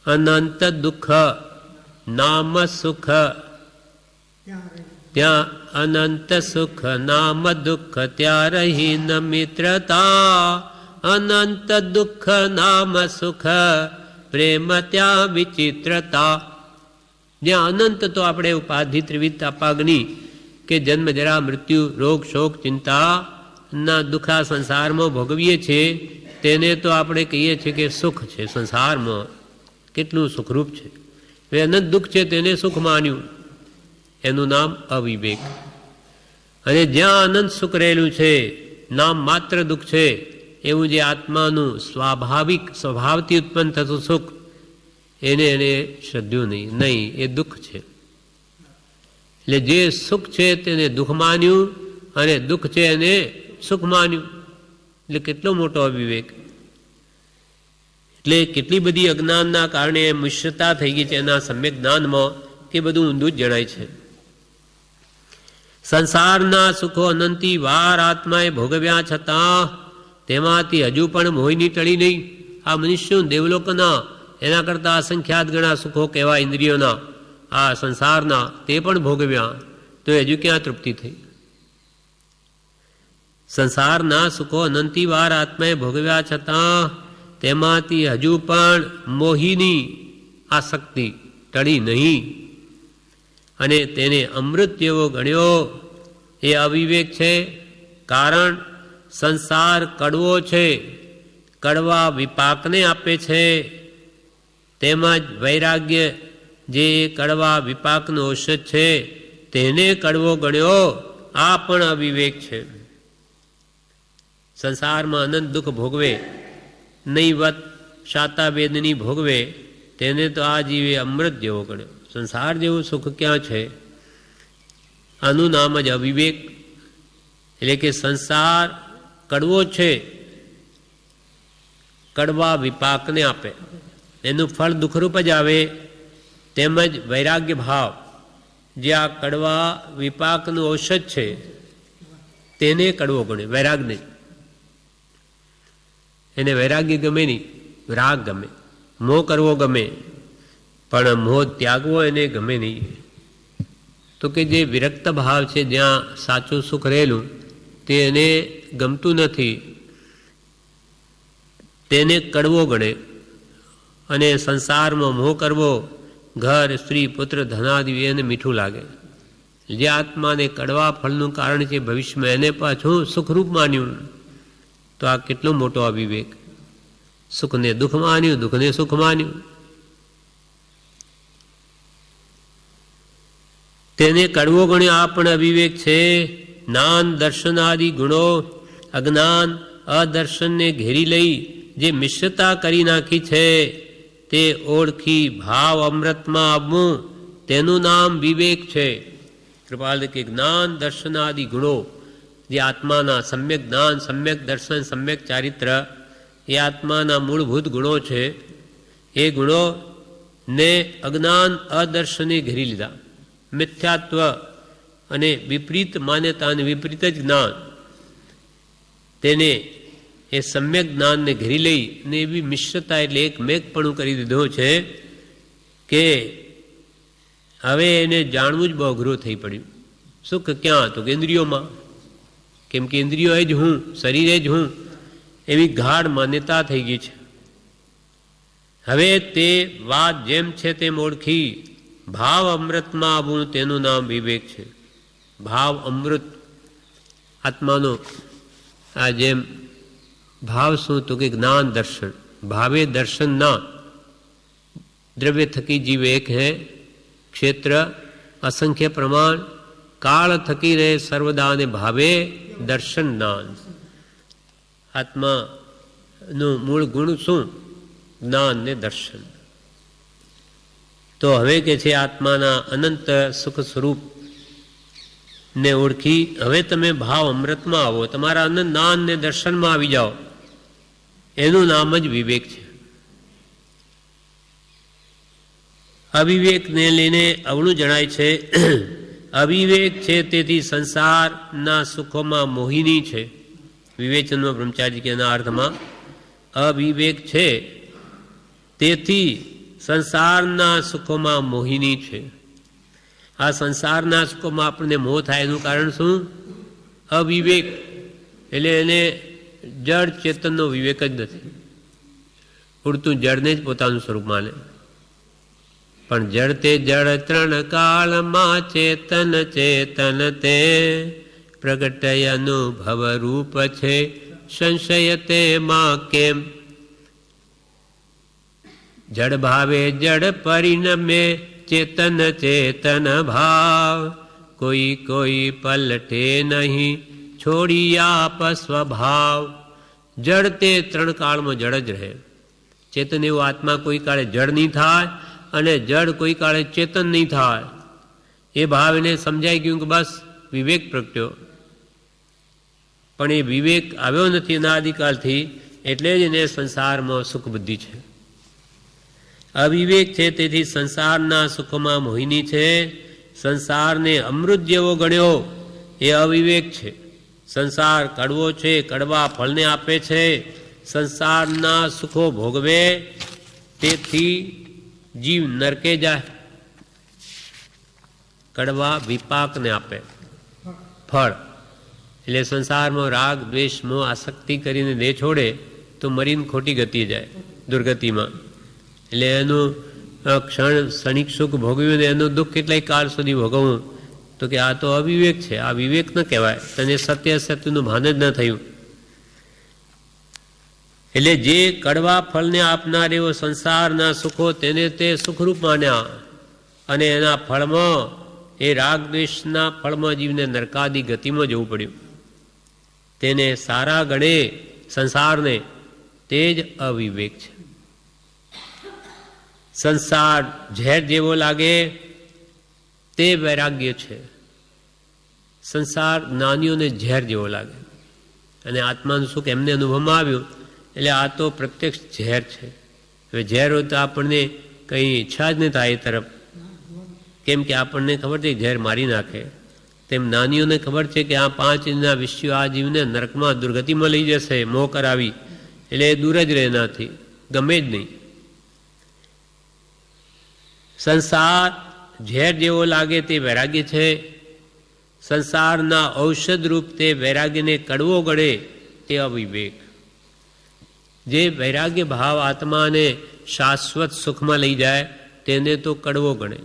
અનંત દુઃખ નામ સુખ, ત્યાં અનંત સુખ નામ દુઃખ, ત્યાં રહી ન મિત્રતા. અનંત દુઃખ નામ સુખ, પ્રેમ ત્યાં વિચિત્રતા. જ્યાં અનંત તો આપણે ઉપાધિ ત્રિવિધતા પાગની કે જન્મ જરા મૃત્યુ રોગ શોક ચિંતા ના દુઃખા સંસારમાં ભોગવીએ છીએ, તેને તો આપણે કહીએ છીએ કે સુખ છે. સંસારમાં કેટલું સુખરૂપ છે. એ અનંત દુઃખ છે તેને સુખ માન્યું, એનું નામ અવિવેક. અને જ્યાં અનંત સુખ રહેલું છે, નામ માત્ર દુઃખ છે, એવું જે આત્માનું સ્વાભાવિક સ્વભાવથી ઉત્પન્ન થતું સુખ, એને શ્રદ્ધ્યું નહીં, એ દુઃખ છે. એટલે જે સુખ છે તેને દુઃખ માન્યું, અને દુઃખ છે એને સુખ માન્યું. એટલે કેટલો મોટો અવિવેક. એટલે કેટલી બધી અજ્ઞાનના કારણે મિશ્રતા થઈ ગઈ છે એના સમ્યક જ્ઞાનમાં, કે બધું ઊંધું જ જણાય છે. સંસારના સુખો અનંતી વાર આત્માએ ભોગવ્યા છતાં તેમાંથી હજુ પણ મોહિની ટળી નહીં. આ મનુષ્યો દેવલોકના એના કરતાં અસંખ્યાત ગણા સુખો કહેવાય ઇન્દ્રિયોના, આ સંસારના, તે પણ ભોગવ્યા તો હજુ ક્યાં તૃપ્તિ થઈ? સંસારના સુખો અનંતી વાર આત્માએ ભોગવ્યા છતાં તેમાંથી હજુ પણ મોહિની આસક્તિ ટળી નહીં, અને તેને અમૃત જેવો ગણ્યો, એ અવિવેક છે. કારણ સંસાર કડવો છે, કડવા વિપાકને આપે છે. તેમજ વૈરાગ્ય જે કડવા વિપાકનો ઔષધ છે તેને કડવો ગણ્યો, આ પણ અવિવેક છે. સંસારમાં અનંત દુઃખ ભોગવે, નૈવત શાતા વેદની ભોગવે, તેને તો આ જીવે અમૃત જેવો ગણ્યો. સંસાર જેવું સુખ ક્યાં છે? આનું નામ જ અવિવેક. એટલે કે સંસાર કડવો છે, કડવા વિપાકને આપે, એનું ફળ દુઃખરૂપ જ આવે. તેમજ વૈરાગ્ય ભાવ જે આ કડવા વિપાકનું ઔષધ છે તેને કડવો ગણે, વૈરાગ નહીં. એને વૈરાગ્ય ગમે નહીં, રાગ ગમે, મોહ કરવો ગમે, પણ મોહ ત્યાગવો એને ગમે નહીં. તો કે જે વિરક્ત ભાવ છે, જ્યાં સાચું સુખ રહેલું તે એને ગમતું નથી, તેને કડવો ગણે. અને સંસારમાં મોહ કરવો, ઘર, સ્ત્રી, પુત્ર, ધનાદિ એને મીઠું લાગે. જે આત્માને કડવા ફળનું કારણ છે ભવિષ્યમાં, એને પાછું સુખરૂપ માન્યું. તો આ કેટલો મોટો અવિવેક! સુખને દુઃખ માન્યું, દુઃખને સુખ માન્યું. તેને કડવો ગણ્યો, આ પણ અવિવેક છે. જ્ઞાન દર્શનાદિ ગુણો અજ્ઞાન અદર્શનને ઘેરી લઈ જે મિશ્રતા કરી નાખી છે, તે ઓળખી ભાવ અમૃતમાં આવવું, તેનું નામ વિવેક છે. કૃપાલ કે જ્ઞાન દર્શનાદિ ગુણો, જે આત્માના સમ્યક જ્ઞાન, સમ્યક દર્શન, સમ્યક ચારિત્ર, એ આત્માના મૂળભૂત ગુણો છે. એ ગુણોને અજ્ઞાન અદર્શને ઘેરી લીધા. મિથ્યાત્વ અને વિપરીત માન્યતા અને વિપરીત જ જ્ઞાન, તેને એ સમ્યક જ્ઞાનને ઘેરી લઈ અને એવી મિશ્રતા એટલે એક મેઘપણું કરી દીધો છે કે હવે એને જાણવું જ બહુ અઘરું થઈ પડ્યું. સુખ ક્યાં? તો કે ઇન્દ્રિયોમાં. કેમ કે ઇન્દ્રિયો જ હું, શરીરે જ હું, એવી ગાઢ માન્યતા થઈ ગઈ છે. હવે તે વાત જેમ છે તેમ ઓળખી ભાવ અમૃતમાં આવવું, તેનું નામ વિવેક છે. ભાવ અમૃત આત્માનો આ જેમ ભાવ શું? તો કે જ્ઞાન દર્શન. ભાવે દર્શન ના, દ્રવ્ય થકી જીવ એક હૈ, ક્ષેત્ર અસંખ્ય પ્રમાણ, કાળ થકી રહે સર્વદા, ને ભાવે દર્શન જ્ઞાન. આત્માનું મૂળ ગુણ શું? જ્ઞાન ને દર્શન. તો હવે કે છે આત્માના અનંત સુખ સ્વરૂપ ને ઓળખી હવે તમે ભાવ અમૃતમાં આવો, તમારા અનંત જ્ઞાન ને દર્શનમાં આવી જાઓ, એનું નામ જ વિવેક છે. અવિવેકને લઈને અવળું જણાય છે. અવિવેક છે તેથી સંસારના સુખોમાં મોહિની છે. વિવેચનમાં બ્રહ્મચારી કે એના અર્થમાં અવિવેક છે તેથી સંસારના સુખોમાં મોહિની છે. આ સંસારના સુખોમાં આપણને મોહ થાય એનું કારણ શું? અવિવેક. એટલે એને જડ ચેતનનો વિવેક જ નથી. ઉડતું જડને જ પોતાનું સ્વરૂપ માને. પણ જડ તે જડ ત્રણ કાળમાં, ચેતન ચેતન તે પ્રગટય અનુભવ રૂપ છે, સંશય તેમાં કેમ? જડ ભાવે જડ પરિણમે, ચેતન ચેતન ભાવ, કોઈ કોઈ પલટે નહીં, છોડી આપ સ્વભાવ. જડ તે ત્રણ કાળમાં જડ જ રહે. ચેતન એવું આત્મા કોઈ કાળે જડ નહીં થાય, અને જડ કોઈ કાળે ચેતન નહીં થાય. એ ભાવ એને સમજાઈ ગયું કે બસ વિવેક પ્રગટ્યો. પણ એ વિવેક આવ્યો નથી અનાદિકાળથી, એટલે જ એને સંસારમાં સુખ બુદ્ધિ છે. અવિવેક છે તેથી સંસારના સુખમાં મોહિની છે. સંસારને અમૃત જેવો ગણ્યો એ અવિવેક છે. સંસાર કડવો છે, કડવા ફળને આપે છે. સંસારના સુખો ભોગવે તેથી જીવ નરકે જાય. કડવા વિપાકને આપે ફળ. એટલે સંસારમાં રાગ દ્વેષ મોહ આસક્તિ કરીને દેહ છોડે તો મરીને ખોટી ગતિ જાય, દુર્ગતિમાં. એટલે એનું ક્ષણિક સુખ ભોગવ્યું ને એનું દુઃખ કેટલાય કાળ સુધી ભોગવવું, તો કે આ તો અવિવેક છે. આ વિવેક ન કહેવાય. તને સત્ય અસત્યનું ભાન જ ન થયું. એટલે જે કડવા ફળને આપનાર એવો સંસારના સુખો તેને તે સુખરૂપ માન્યા, અને એના ફળમાં એ રાગ દ્વેષના ફળમાં જીવને નરકાદી ગતિમાં જવું પડ્યું. તેને સારા ગણે સંસારને, તે જ અવિવેક છે. સંસાર ઝેર જેવો લાગે તે વૈરાગ્ય છે. સંસાર જ્ઞાનીઓને ઝેર જેવો લાગે, અને આત્માનું સુખ એમને અનુભવમાં આવ્યું એટલે આ તો પ્રત્યક્ષ ઝેર છે. હવે ઝેર હોય તો આપણને કંઈ ઈચ્છા જ નહીં થાય એ તરફ, કેમ કે આપણને ખબર છે ઝેર મારી નાખે. તેમ જ્ઞાનીઓને ખબર છે કે આ 5 ઇન્દ્રિયના વિષયો આ જીવને નરકમાં દુર્ગતિમાં લઈ જશે મોહ કરાવી, એટલે દૂર જ રહે એનાથી, ગમે જ નહીં. સંસાર ઝેર જેવો લાગે તે વૈરાગ્ય છે. સંસારના ઔષધ રૂપ તે વૈરાગ્યને કડવો ગળે તે અવિવેક. જે વૈરાગ્ય ભાવ આત્માને શાશ્વત સુખમાં લઈ જાય તેને તો કડવો ગણે,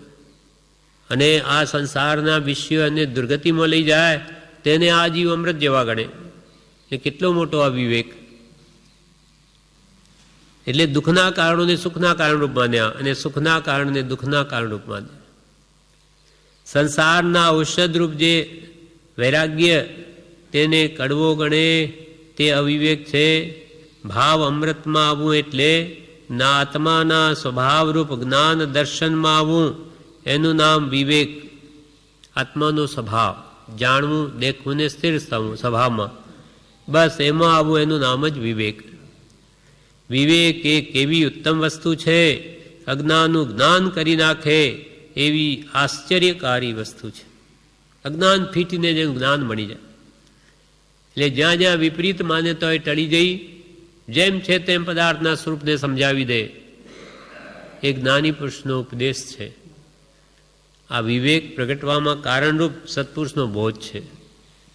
અને આ સંસારના વિષયો અને દુર્ગતિમાં લઈ જાય તેને આજીવ અમૃત જેવા ગણે. એ કેટલો મોટો અવિવેક. એટલે દુઃખના કારણોને સુખના કારણરૂપ માન્યા અને સુખના કારણને દુઃખના કારણરૂપ માન્યા. સંસારના ઔષધરૂપ જે વૈરાગ્ય તેને કડવો ગણે તે અવિવેક છે. ભાવ અમૃતમાં આવવું એટલે ના આત્માના સ્વભાવરૂપ જ્ઞાન દર્શનમાં આવવું, એનું નામ વિવેક. આત્માનો સ્વભાવ જાણવું, દેખવું ને સ્થિર થવું સ્વભાવમાં, બસ એમાં આવવું, એનું નામ જ વિવેક. વિવેક એ કેવી ઉત્તમ વસ્તુ છે, અજ્ઞાનનું જ્ઞાન કરી નાખે એવી આશ્ચર્યકારી વસ્તુ છે. અજ્ઞાન ફીટીને જેમ જ્ઞાન મળી જાય. એટલે જ્યાં જ્યાં વિપરીત માન્યતાઓ ટળી જઈ, જેમ છે તેમ પદાર્થના સ્વરૂપને સમજાવી દે, એ જ્ઞાની પુરુષનો ઉપદેશ છે. આ વિવેક પ્રગટવામાં કારણરૂપ સત્પુરુષનો બોધ છે.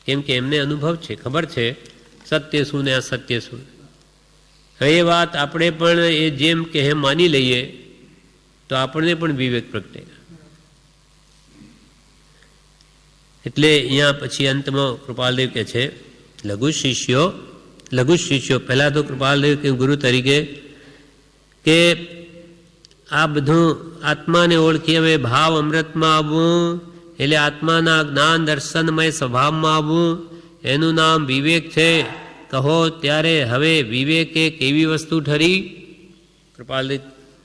કેમ કે એમને અનુભવ છે, ખબર છે સત્ય શું ને અસત્ય શું. એ વાત આપણે પણ એ જેમ કે માની લઈએ તો આપણને પણ વિવેક પ્રગટે. એટલે અહીંયા પછી અંતમાં કૃપાલદેવ કહે છે, લઘુ શિષ્યો પહેલા તો કૃપાલદેવ કે ગુરુ તરીકે કે આ બધું આત્માને ઓળખી હવે ભાવ અમૃતમાં આવવું, એટલે આત્માના જ્ઞાન દર્શનમય સ્વભાવમાં આવવું, એનું નામ વિવેક છે. કહો ત્યારે હવે વિવેક એ કેવી વસ્તુ ઠરી? કૃપાલદેવ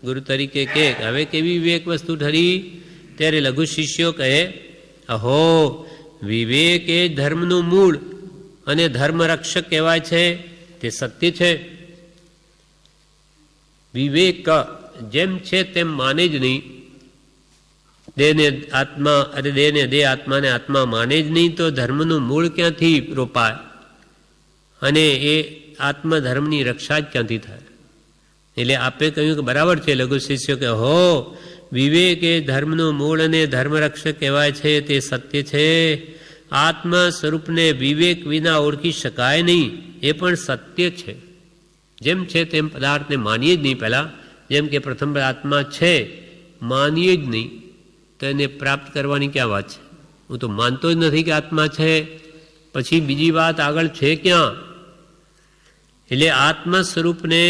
ગુરુ તરીકે કે હવે કેવી વિવેક વસ્તુ ઠરી? ત્યારે લઘુ શિષ્યો કહે, અહો, વિવેક એ ધર્મનું મૂળ અને ધર્મ રક્ષક કહેવાય છે, તે સત્ય છે. વિવેક જેમ છે તેમ માને જ નહીં. દેહને આત્મા અને દેહને દેહ, આત્માને આત્મા માને જ નહીં તો ધર્મનું મૂળ ક્યાંથી રોપાય અને એ આત્મધર્મની રક્ષા જ ક્યાંથી થાય? એટલે આપે કહ્યું કે બરાબર છે લઘુ શિષ્યો કે હો, વિવેક એ ધર્મનું મૂળ અને ધર્મ રક્ષક કહેવાય છે, તે સત્ય છે. આત્મ સ્વરૂપને વિવેક વિના ઓળખી શકાય નહીં, એ પણ સત્ય છે. જેમ છે તેમ પદાર્થને માનીએ જ નહીં. પહેલાં જેમ કે પ્રથમ આત્મા છે માનીએ જ નહીં તો એને પ્રાપ્ત કરવાની ક્યાં વાત છે? હું તો માનતો જ નથી કે આત્મા છે, પછી બીજી વાત આગળ છે ક્યાં? એટલે આત્મ સ્વરૂપને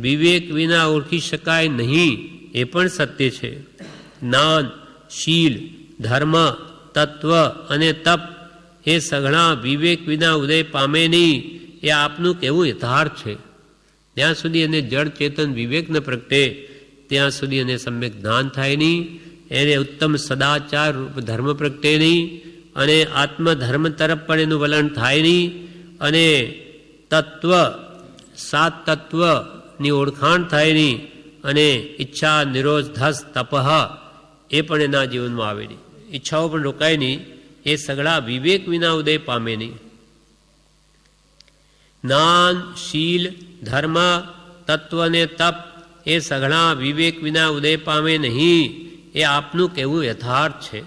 વિવેક વિના ઓળખી શકાય નહીં, એ પણ સત્ય છે. જ્ઞાન, શીલ, ધર્મ, તત્વ અને તપ એ સઘળા વિવેક વિના ઉદય પામે નહીં, એ આપનું કેવું યથાર્થ છે. ત્યાં સુધી એને જળ ચેતન વિવેક ન પ્રગટે ત્યાં સુધી એને સમ્યક જ્ઞાન થાય નહીં, એને ઉત્તમ સદાચાર રૂપ ધર્મ પ્રગટે નહીં, અને આત્મધર્મ તરફ પણ એનું વલણ થાય નહીં, અને તત્વ, સાત તત્વની ઓળખાણ થાય નહીં, અને ઈચ્છા નિરોધ ધસ તપહ એ પણ એના જીવનમાં આવે નહીં, ઈચ્છાઓ પણ રોકાય નહીં, એ સગળા વિવેક વિના ઉદય પામે નહીં. જ્ઞાન, શીલ, ધર્મ, તત્વ ને તપ એ સઘળા વિવેક વિના ઉદય પામે નહીં, એ આપનું કહેવું યથાર્થ છે.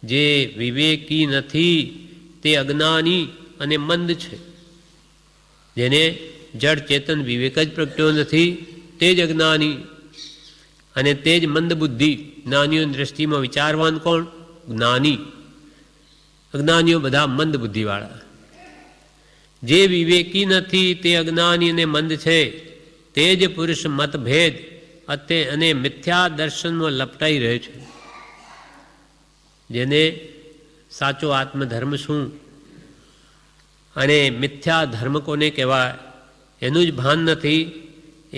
જે વિવેકી નથી તે અજ્ઞાની અને મંદ છે. જેને જડ ચેતન વિવેક જ પ્રગટ્યો નથી તે જ અજ્ઞાની અને તે જ મંદ બુદ્ધિ. જ્ઞાનીઓની દ્રષ્ટિમાં વિચારવાન કોણ? જ્ઞાની. અજ્ઞાનીઓ બધા મંદ બુદ્ધિવાળા. જે વિવેકી નથી તે અજ્ઞાની અને મંદ છે, તે જ પુરુષ મતભેદ અને મિથ્યા દર્શનમાં લપટાઈ રહે છે. જેને સાચો આત્મધર્મ શું અને મિથ્યા ધર્મ કોને કહેવાય એનું જ ભાન નથી,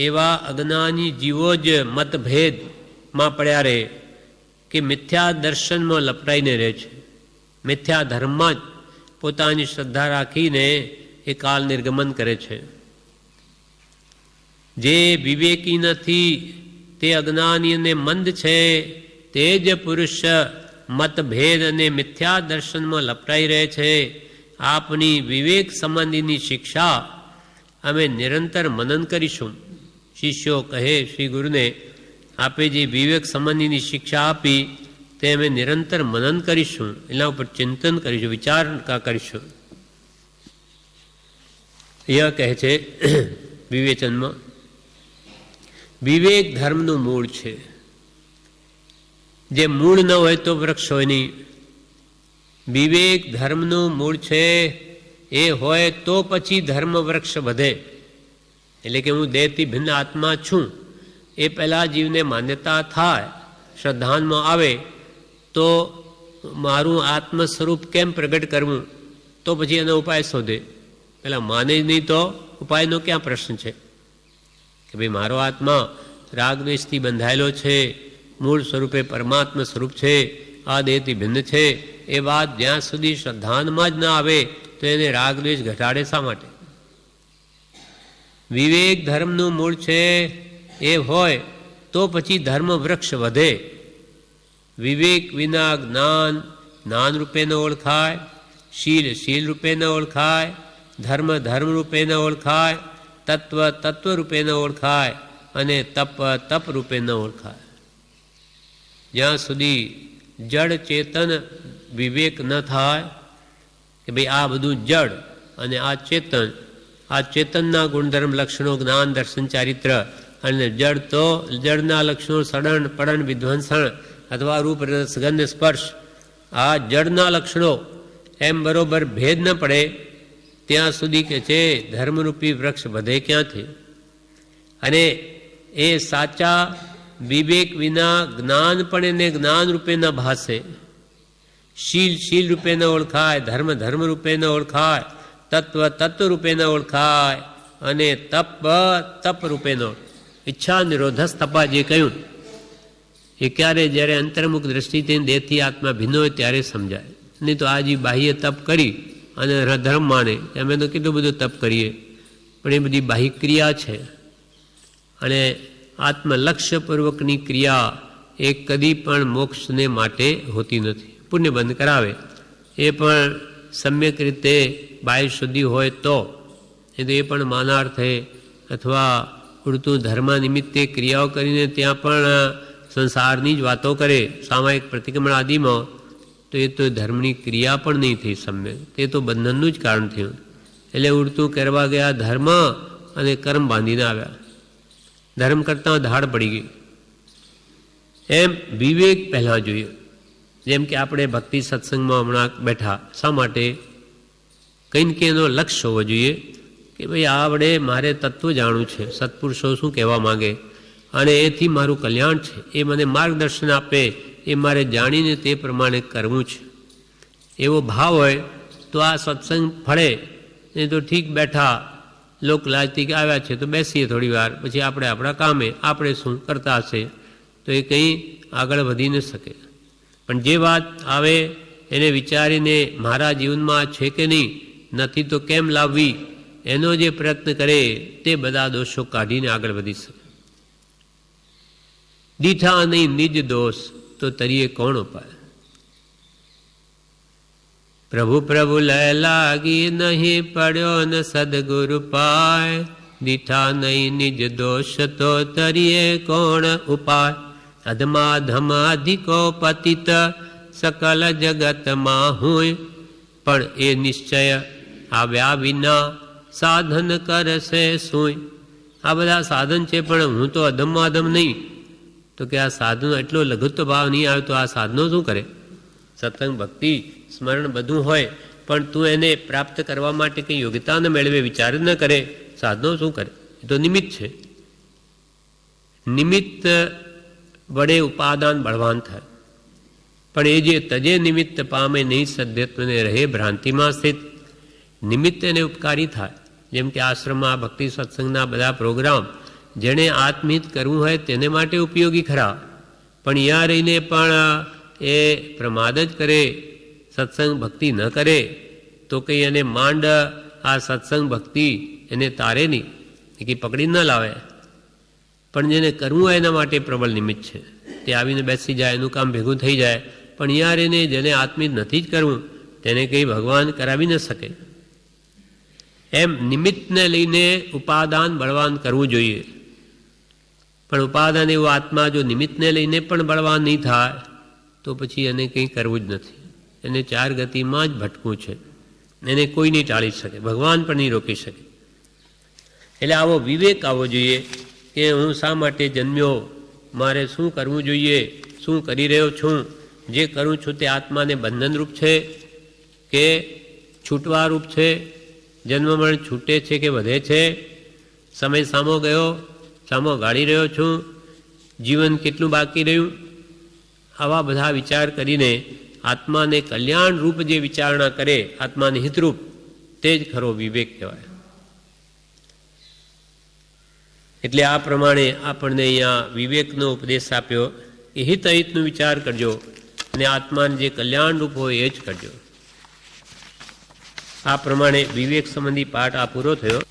એવા અજ્ઞાની જીવો જ મતભેદમાં પડ્યા રહે કે મિથ્યા દર્શનમાં લપટાઈને રહે છે. મિથ્યા ધર્મમાં જ પોતાની શ્રદ્ધા રાખીને એ કાલ નિર્ગમન કરે છે. જે વિવેકી નથી તે અજ્ઞાની અને મંદ છે, તે જ પુરુષ મતભેદ અને મિથ્યા દર્શનમાં લપટાઈ રહે છે. આપની વિવેક સંબંધીની શિક્ષા અમે નિરંતર મનન કરીશું. શિષ્યો કહે, શ્રી ગુરુને આપે જે વિવેક સંબંધીની શિક્ષા આપી તે અમે નિરંતર મનન કરીશું, એના ઉપર ચિંતન કરીશું, વિચાર કરીશું. અહીંયા કહે છે વિવેચનમાં, વિવેક ધર્મનું મૂળ છે. જે મૂળ ન હોય તો વૃક્ષ હોય નહીં. વિવેક ધર્મનું મૂળ છે, એ હોય તો પછી ધર્મ વૃક્ષ વધે. એટલે કે હું દેહથી ભિન્ન આત્મા છું એ પહેલાં જીવને માન્યતા થાય, શ્રદ્ધાનમાં આવે, તો મારું આત્મ સ્વરૂપ કેમ પ્રગટ કરવું, તો પછી એનો ઉપાય શોધે. પેલા માને જ નહીં તો ઉપાયનો ક્યાં પ્રશ્ન છે? કે ભાઈ મારો આત્મા રાગદ્વેષથી બંધાયેલો છે, મૂળ સ્વરૂપે પરમાત્મા સ્વરૂપ છે, આ દેહથી ભિન્ન છે, એ વાત જ્યાં સુધી શ્રદ્ધાનમાં જ ના આવે તો એને રાગદ્વેષ ઘટાડે શા માટે? વિવેક ધર્મનું મૂળ છે, એ હોય તો પછી ધર્મ વૃક્ષ વધે. વિવેક વિના જ્ઞાન જ્ઞાન રૂપે ન ઓળખાય, શીલ શીલ રૂપે ન ઓળખાય, ધર્મ ધર્મ રૂપે ન ઓળખાય, તત્વ તત્વ રૂપે ન ઓળખાય, અને તપ તપ રૂપે ન ઓળખાય. જ્યાં સુધી જડ ચેતન વિવેક ન થાય કે ભાઈ આ બધું જડ અને આ ચેતનના ગુણધર્મ લક્ષણો જ્ઞાન દર્શન ચારિત્ર, અને જડ તો જડના લક્ષણો સડન પડન વિધ્વંસણ અથવા રૂપ રસ ગંધ સ્પર્શ, આ જડના લક્ષણો એમ બરોબર ભેદ ન પડે ત્યાં સુધી કે છે ધર્મરૂપી વૃક્ષ વધે ક્યાંથી? અને એ સાચા વિવેક વિના જ્ઞાન પણ એને જ્ઞાન રૂપે ન ભાસે, શીલ શીલ રૂપે ન ઓળખાય, ધર્મ ધર્મ રૂપે ન ઓળખાય, તત્વ તત્વ રૂપે ન ઓળખાય, અને તપ તપ રૂપે ન ઓળખાય. ઈચ્છા નિરોધસ તપા જે કહ્યું એ ક્યારે? જ્યારે અંતર્મુખ દ્રષ્ટિથી દેહથી આત્મા ભિન્ન હોય ત્યારે સમજાય. નહીં તો આજી બાહ્ય તપ કરી અને ધર્મ માને અમે તો કેટલું બધું તપ કરીએ, પણ એ બધી બાહ્ય ક્રિયા છે. અને આત્મલક્ષ્યપૂર્વકની ક્રિયા એ કદી પણ મોક્ષને માટે હોતી નથી. પુણ્ય બંધ કરાવે એ પણ સમ્યક રીતે બાહ્ય શુદ્ધિ હોય તો, એ તો એ પણ માનાર્થે અથવા ઉડતું ધર્મ નિમિત્તે ક્રિયાઓ કરીને ત્યાં પણ સંસારની જ વાતો કરે સામાયિક પ્રતિક્રમણ આદિમાં, તો એ તો ધર્મની ક્રિયા પણ નહીં થઈ સમ્યક, તે તો બંધનનું જ કારણ થયું. એટલે ઉડતું કરવા ગયા ધર્મ અને કર્મ બાંધીને આવ્યા, ધર્મ કરતાં ધાડ પડી ગઈ. એમ વિવેક પહેલાં જોઈએ. જેમ કે આપણે ભક્તિ સત્સંગમાં હમણાં બેઠા, શા માટે? કંઈ કે એનો લક્ષ્ય હોવો જોઈએ કે ભાઈ આવડે મારે તત્વ જાણવું છે, સત્પુરુષો શું કહેવા માંગે, અને એથી મારું કલ્યાણ છે, એ મને માર્ગદર્શન આપે, એ મારે જાણીને તે પ્રમાણે કરવું છે. એવો ભાવ હોય તો આ સત્સંગ ફળે. નહીં તો ઠીક બેઠા લોક લાજથી આવ્યા છે તો બેસીએ થોડી વાર, પછી આપણે આપણા કામે, આપણે શું કરતા હશે, તો એ કંઈ આગળ વધી ન શકે. પણ જે વાત આવે એને વિચારીને મારા જીવનમાં છે કે નહીં, નથી તો કેમ લાવવી, એનો જે પ્રયત્ન કરે તે બધા દોષો કાઢીને આગળ વધી શકે. દીઠા નહીં નિજ દોષ તો તરીએ કોણ ઉપાય? પ્રભુ પ્રભુ લય લાગી નહીં પડ્યો ન સદગુરુ પાય, દીઠા નહીં નિજ દોષ તો તરીએ કોણ ઉપાય? અધમાધમ અધિકો પતિત સકલ જગતમાં હોય, પણ એ નિશ્ચય આવ્યા વિના સાધન કરશે સુય. આ બધા સાધન છે પણ હું તો અધમાધમ નહીં, તો કે આ સાધનો એટલો લઘુત્વ ભાવ નહીં આવે તો આ સાધનો શું કરે? સત્સંગ ભક્તિ સ્મરણ બધું હોય પણ તું એને પ્રાપ્ત કરવા માટે કંઈ યોગ્યતા ન મેળવે, વિચાર ન કરે, સાધનો શું કરે? એ તો નિમિત્ત છે. નિમિત્ત વડે ઉપાદાન બળવાન થાય, પણ એ જે તજે નિમિત્ત પામે નહીં સદ્યત્વને રહે ભ્રાંતિમાં સ્થિત. નિમિત્ત એને ઉપકારી થાય. જેમ કે આશ્રમમાં ભક્તિ સત્સંગના બધા પ્રોગ્રામ જેણે આત્મહિત કરવું હોય તેને માટે ઉપયોગી ખરા, પણ અહીંયા રહીને પણ એ પ્રમાદ જ કરે, સત્સંગ ભક્તિ ન કરે તો કંઈ એને માંડ આ સત્સંગ ભક્તિ એને તારે નહીં, એ કંઈ પકડી ન લાવે. પણ જેને કરવું હોય એના માટે પ્રબળ નિમિત્ત છે, તે આવીને બેસી જાય, એનું કામ ભેગું થઈ જાય. પણ અહીંયા રહીને જેને આત્મિત નથી જ કરવું તેને કંઈ ભગવાન કરાવી ન શકે. એમ નિમિત્તને લઈને ઉપાદાન બળવાન કરવું જોઈએ. પણ ઉપાદાન એવો આત્મા જો નિમિત્તને લઈને પણ બળવાન નહીં થાય તો પછી એને કંઈ કરવું જ નથી. એને ચાર ગતિમાં જ ભટકવું છે. એને કોઈ નહીં ટાળી શકે, ભગવાન પણ નહીં રોકી શકે. એટલે આવો વિવેક આવવો જોઈએ કે હું શા માટે જન્મ્યો, મારે શું કરવું જોઈએ, શું કરી રહ્યો છું, જે કરું છું તે આત્માને બંધનરૂપ છે કે છૂટવારૂપ છે, જન્મ મરણ છૂટે છે કે વધે છે, સમય સામો ગયો, સામો ગાળી રહ્યો છું, જીવન કેટલું બાકી રહ્યું. આવા બધા વિચાર કરીને આત્માને કલ્યાણરૂપ જે વિચારણા કરે, આત્માને હિતરૂપ, તે જ ખરો વિવેક કહેવાય. એટલે આ પ્રમાણે આપણને અહીંયા વિવેકનો ઉપદેશ આપ્યો કે હિત અહિતનો વિચાર કરજો અને આત્માને જે કલ્યાણરૂપ હોય એ જ કરજો. આ પ્રમાણે વિવેક સંબંધી પાઠ આ પૂરો થયો.